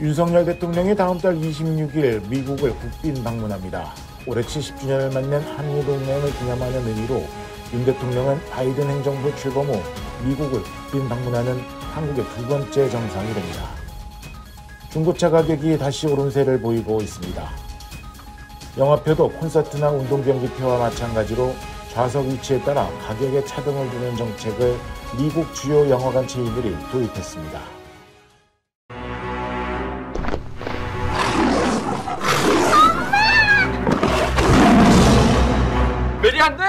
윤석열 대통령이 다음 달 26일 미국을 국빈 방문합니다. 올해 70주년을 맞는 한미동맹을 기념하는 의미로 윤 대통령은 바이든 행정부 출범 후 미국을 국빈 방문하는 한국의 두 번째 정상이 됩니다. 중고차 가격이 다시 오름세를 보이고 있습니다. 영화표도 콘서트나 운동경기표와 마찬가지로 좌석 위치에 따라 가격에 차등을 두는 정책을 미국 주요 영화관 체인들이 도입했습니다. 메리 안 돼!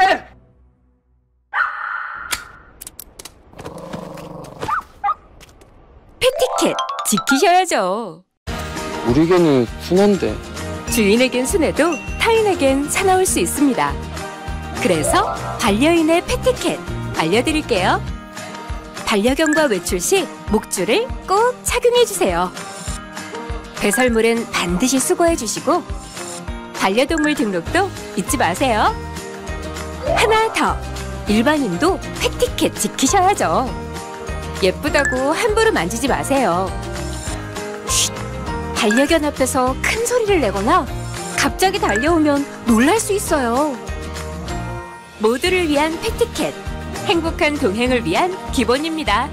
패티켓 지키셔야죠. 우리 개는 순한데. 주인에겐 순해도 타인에겐 사나울 수 있습니다. 그래서 반려인의 패티켓 알려드릴게요. 반려견과 외출 시 목줄을 꼭 착용해주세요. 배설물은 반드시 수거해주시고 반려동물 등록도 잊지 마세요. 하나 더, 일반인도 패티켓 지키셔야죠. 예쁘다고 함부로 만지지 마세요. 쉿! 반려견 앞에서 큰 소리를 내거나 갑자기 달려오면 놀랄 수 있어요. 모두를 위한 패티켓, 행복한 동행을 위한 기본입니다.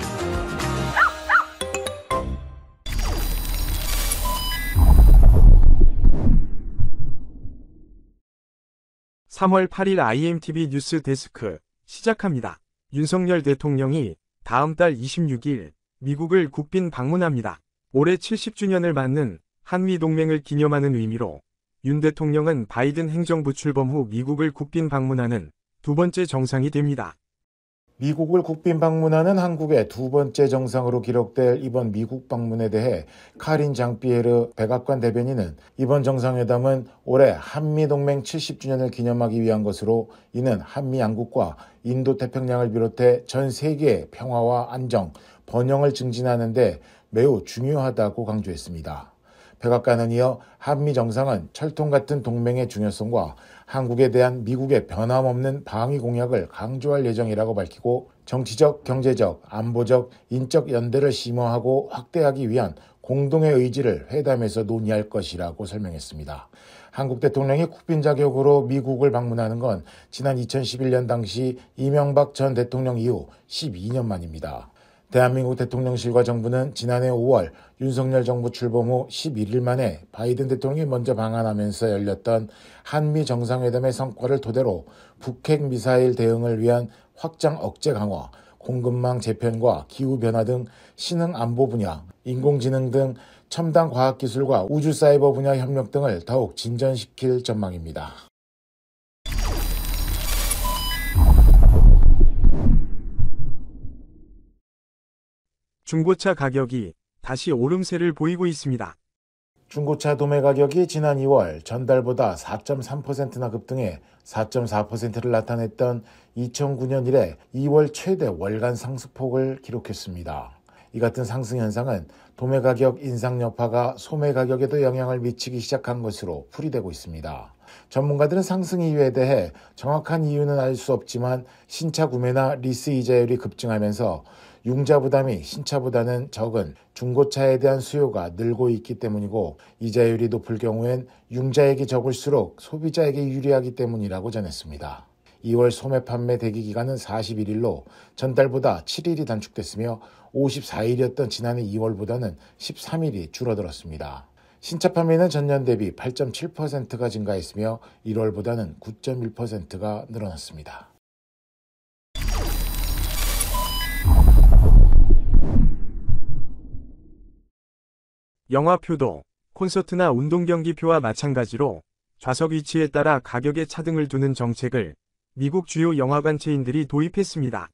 3월 8일 IMTV 뉴스 데스크 시작합니다. 윤석열 대통령이 다음 달 26일 미국을 국빈 방문합니다. 올해 70주년을 맞는 한미동맹을 기념하는 의미로 윤 대통령은 바이든 행정부 출범 후 미국을 국빈 방문하는 두 번째 정상이 됩니다. 미국을 국빈 방문하는 한국의 두 번째 정상으로 기록될 이번 미국 방문에 대해 카린 장피에르 백악관 대변인은 이번 정상회담은 올해 한미동맹 70주년을 기념하기 위한 것으로 이는 한미 양국과 인도태평양을 비롯해 전 세계의 평화와 안정, 번영을 증진하는 데 매우 중요하다고 강조했습니다. 백악관은 이어 한미 정상은 철통 같은 동맹의 중요성과 한국에 대한 미국의 변함없는 방위 공약을 강조할 예정이라고 밝히고 정치적, 경제적, 안보적, 인적 연대를 심화하고 확대하기 위한 공동의 의지를 회담에서 논의할 것이라고 설명했습니다. 한국 대통령이 국빈 자격으로 미국을 방문하는 건 지난 2011년 당시 이명박 전 대통령 이후 12년 만입니다. 대한민국 대통령실과 정부는 지난해 5월 윤석열 정부 출범 후 11일 만에 바이든 대통령이 먼저 방한하면서 열렸던 한미 정상회담의 성과를 토대로 북핵 미사일 대응을 위한 확장 억제 강화, 공급망 재편과 기후변화 등 신흥 안보 분야, 인공지능 등 첨단 과학기술과 우주 사이버 분야 협력 등을 더욱 진전시킬 전망입니다. 중고차 가격이 다시 오름세를 보이고 있습니다. 중고차 도매 가격이 지난 2월 전달보다 4.3%나 급등해 4.4%를 나타냈던 2009년 이래 2월 최대 월간 상승폭을 기록했습니다. 이 같은 상승 현상은 도매 가격 인상 여파가 소매 가격에도 영향을 미치기 시작한 것으로 풀이되고 있습니다. 전문가들은 상승 이유에 대해 정확한 이유는 알 수 없지만 신차 구매나 리스 이자율이 급증하면서 융자 부담이 신차보다는 적은 중고차에 대한 수요가 늘고 있기 때문이고 이자율이 높을 경우엔 융자액이 적을수록 소비자에게 유리하기 때문이라고 전했습니다. 2월 소매 판매 대기 기간은 41일로 전달보다 7일이 단축됐으며 54일이었던 지난해 2월보다는 13일이 줄어들었습니다. 신차 판매는 전년 대비 8.7%가 증가했으며 1월보다는 9.1%가 늘어났습니다. 영화표도 콘서트나 운동경기표와 마찬가지로 좌석 위치에 따라 가격에 차등을 두는 정책을 미국 주요 영화관 체인들이 도입했습니다.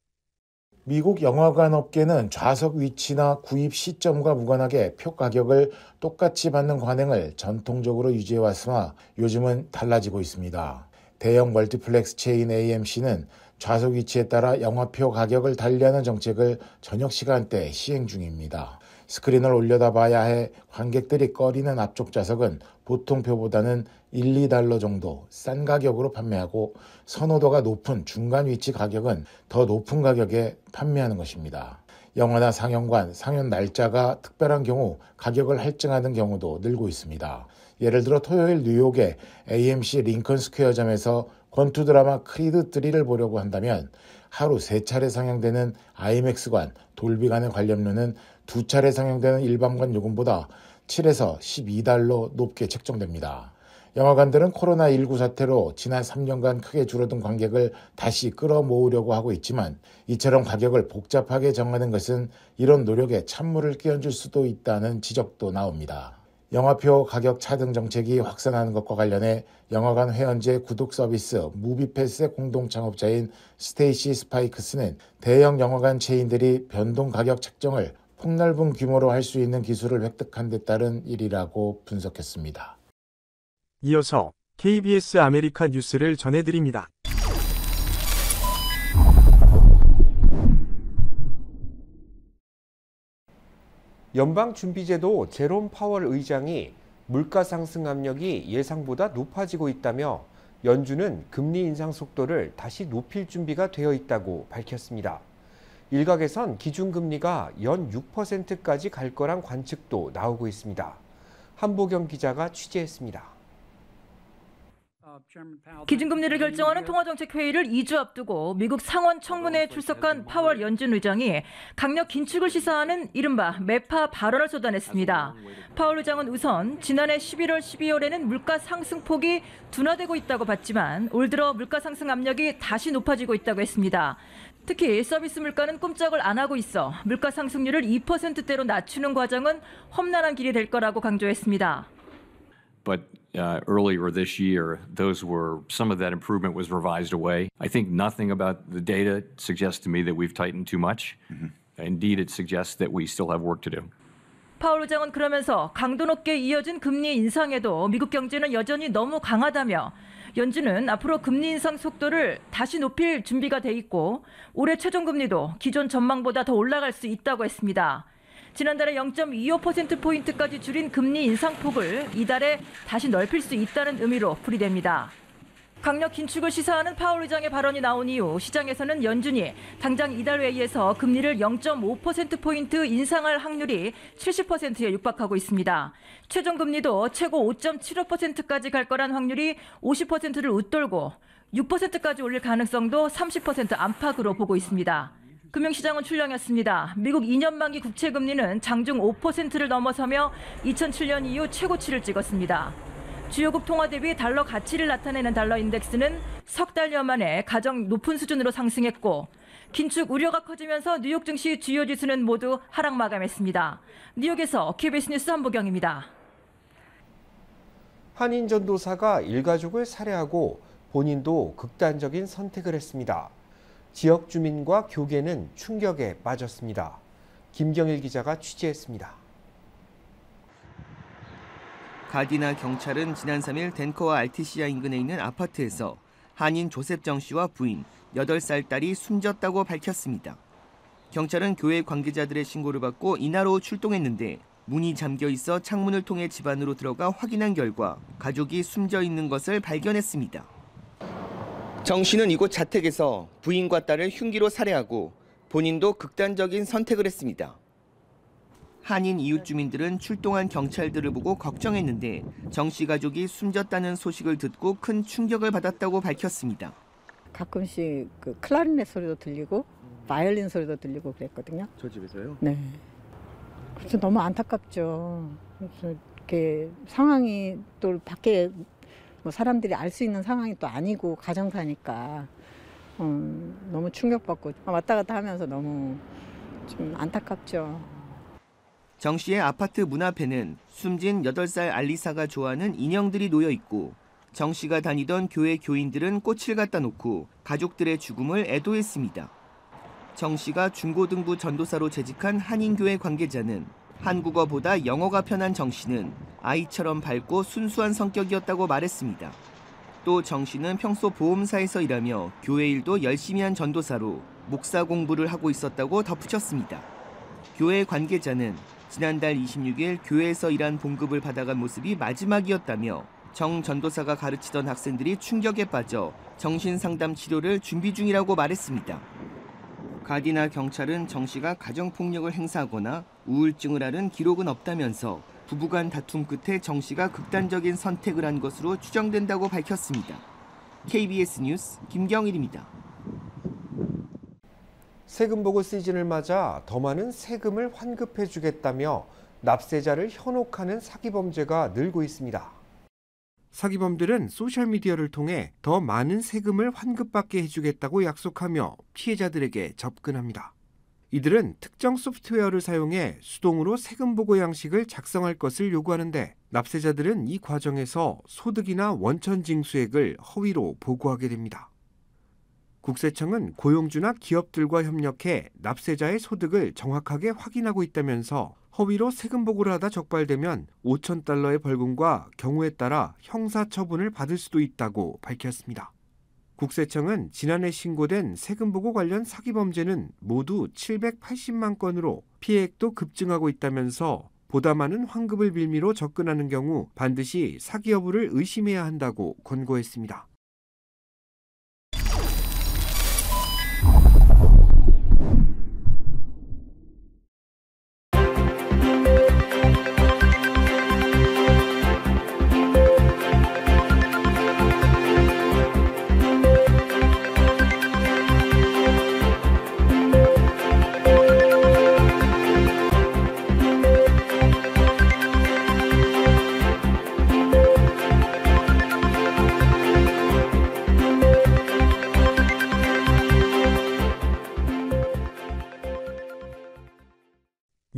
미국 영화관 업계는 좌석 위치나 구입 시점과 무관하게 표 가격을 똑같이 받는 관행을 전통적으로 유지해왔으나 요즘은 달라지고 있습니다. 대형 멀티플렉스 체인 AMC는 좌석 위치에 따라 영화표 가격을 달리하는 정책을 저녁 시간대에 시행 중입니다. 스크린을 올려다 봐야 해 관객들이 꺼리는 앞쪽 좌석은 보통 표보다는 1, 2달러 정도 싼 가격으로 판매하고 선호도가 높은 중간 위치 가격은 더 높은 가격에 판매하는 것입니다. 영화나 상영관, 상영 날짜가 특별한 경우 가격을 할증하는 경우도 늘고 있습니다. 예를 들어 토요일 뉴욕의 AMC 링컨 스퀘어점에서 권투 드라마 크리드 3를 보려고 한다면 하루 3차례 상영되는 아이맥스관, 돌비관의 관람료는 2차례 상영되는 일반관 요금보다 7에서 12달러 높게 책정됩니다. 영화관들은 코로나19 사태로 지난 3년간 크게 줄어든 관객을 다시 끌어모으려고 하고 있지만 이처럼 가격을 복잡하게 정하는 것은 이런 노력에 찬물을 끼얹을 수도 있다는 지적도 나옵니다. 영화표 가격 차등 정책이 확산하는 것과 관련해 영화관 회원제 구독 서비스 무비패스의 공동 창업자인 스테이시 스파이크스는 대형 영화관 체인들이 변동 가격 책정을 폭넓은 규모로 할 수 있는 기술을 획득한 데 따른 일이라고 분석했습니다. 이어서 KBS 아메리카 뉴스를 전해드립니다. 연방준비제도 제롬 파월 의장이 물가 상승 압력이 예상보다 높아지고 있다며 연준은 금리 인상 속도를 다시 높일 준비가 되어 있다고 밝혔습니다. 일각에선 기준금리가 연 6%까지 갈 거란 관측도 나오고 있습니다. 한보경 기자가 취재했습니다. 기준금리를 결정하는 통화정책회의를 2주 앞두고 미국 상원 청문회에 출석한 파월 연준 의장이 강력 긴축을 시사하는 이른바 매파 발언을 쏟아냈습니다. 파월 의장은 우선 지난해 11월, 12월에는 물가 상승폭이 둔화되고 있다고 봤지만 올 들어 물가 상승 압력이 다시 높아지고 있다고 했습니다. 특히 서비스 물가는 꼼짝을 안 하고 있어 물가 상승률을 2%대로 낮추는 과정은 험난한 길이 될 거라고 강조했습니다. But earlier this year, some of that improvement was revised away. I think nothing about the data suggests to me that we've tightened too much. Indeed, it suggests that we still have work to do. 파월 의장은 그러면서 강도 높게 이어진 금리 인상에도 미국 경제는 여전히 너무 강하다며 연준은 앞으로 금리 인상 속도를 다시 높일 준비가 돼 있고 올해 최종금리도 기존 전망보다 더 올라갈 수 있다고 했습니다. 지난달에 0.25%포인트까지 줄인 금리 인상폭을 이달에 다시 넓힐 수 있다는 의미로 풀이됩니다. 강력 긴축을 시사하는 파월 의장의 발언이 나온 이후 시장에서는 연준이 당장 이달 회의에서 금리를 0.5%포인트 인상할 확률이 70%에 육박하고 있습니다. 최종 금리도 최고 5.75%까지 갈 거란 확률이 50%를 웃돌고 6%까지 올릴 가능성도 30% 안팎으로 보고 있습니다. 금융시장은 출렁였습니다. 미국 2년 만기 국채 금리는 장중 5%를 넘어서며 2007년 이후 최고치를 찍었습니다. 주요국 통화 대비 달러 가치를 나타내는 달러 인덱스는 석 달여 만에 가장 높은 수준으로 상승했고 긴축 우려가 커지면서 뉴욕 증시 주요 지수는 모두 하락 마감했습니다. 뉴욕에서 KBS 뉴스 한보경입니다. 한인 전도사가 일가족을 살해하고 본인도 극단적인 선택을 했습니다. 지역 주민과 교계는 충격에 빠졌습니다. 김경일 기자가 취재했습니다. 가디나 경찰은 지난 3일 덴커와 알티시아 인근에 있는 아파트에서 한인 조셉 정 씨와 부인 8살 딸이 숨졌다고 밝혔습니다. 경찰은 교회 관계자들의 신고를 받고 이날 오후 출동했는데 문이 잠겨 있어 창문을 통해 집 안으로 들어가 확인한 결과 가족이 숨져 있는 것을 발견했습니다. 정 씨는 이곳 자택에서 부인과 딸을 흉기로 살해하고 본인도 극단적인 선택을 했습니다. 한인 이웃 주민들은 출동한 경찰들을 보고 걱정했는데 정 씨 가족이 숨졌다는 소식을 듣고 큰 충격을 받았다고 밝혔습니다. 가끔씩 그 클라리넷 소리도 들리고 바이올린 소리도 들리고 그랬거든요. 저 집에서요? 네. 그래서 너무 안타깝죠. 그래서 이렇게 상황이 또 밖에 뭐 사람들이 알 수 있는 상황이 또 아니고 가정사니까 너무 충격받고 왔다 갔다 하면서 너무 좀 안타깝죠. 정 씨의 아파트 문 앞에는 숨진 8살 알리사가 좋아하는 인형들이 놓여 있고 정 씨가 다니던 교회 교인들은 꽃을 갖다 놓고 가족들의 죽음을 애도했습니다. 정 씨가 중고등부 전도사로 재직한 한인교회 관계자는 한국어보다 영어가 편한 정 씨는 아이처럼 밝고 순수한 성격이었다고 말했습니다. 또 정 씨는 평소 보험사에서 일하며 교회 일도 열심히 한 전도사로 목사 공부를 하고 있었다고 덧붙였습니다. 교회 관계자는 지난달 26일 교회에서 일한 봉급을 받아간 모습이 마지막이었다며 정 전도사가 가르치던 학생들이 충격에 빠져 정신상담 치료를 준비 중이라고 말했습니다. 가디나 경찰은 정 씨가 가정폭력을 행사하거나 우울증을 앓은 기록은 없다면서 부부간 다툼 끝에 정 씨가 극단적인 선택을 한 것으로 추정된다고 밝혔습니다. KBS 뉴스 김경일입니다. 세금 보고 시즌을 맞아 더 많은 세금을 환급해주겠다며 납세자를 현혹하는 사기 범죄가 늘고 있습니다. 사기범들은 소셜미디어를 통해 더 많은 세금을 환급받게 해주겠다고 약속하며 피해자들에게 접근합니다. 이들은 특정 소프트웨어를 사용해 수동으로 세금 보고 양식을 작성할 것을 요구하는데 납세자들은 이 과정에서 소득이나 원천 징수액을 허위로 보고하게 됩니다. 국세청은 고용주나 기업들과 협력해 납세자의 소득을 정확하게 확인하고 있다면서 허위로 세금 보고를 하다 적발되면 $5,000의 벌금과 경우에 따라 형사처분을 받을 수도 있다고 밝혔습니다. 국세청은 지난해 신고된 세금 보고 관련 사기 범죄는 모두 780만 건으로 피해액도 급증하고 있다면서 보다 많은 환급을 빌미로 접근하는 경우 반드시 사기 여부를 의심해야 한다고 권고했습니다.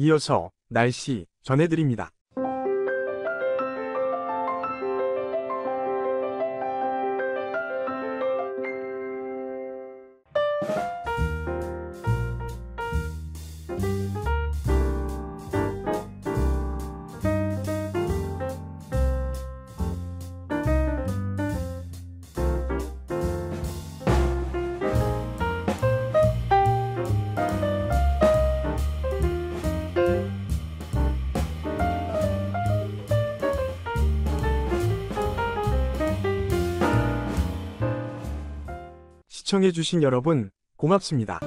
이어서 날씨 전해드립니다. 시청해주신 여러분, 고맙습니다.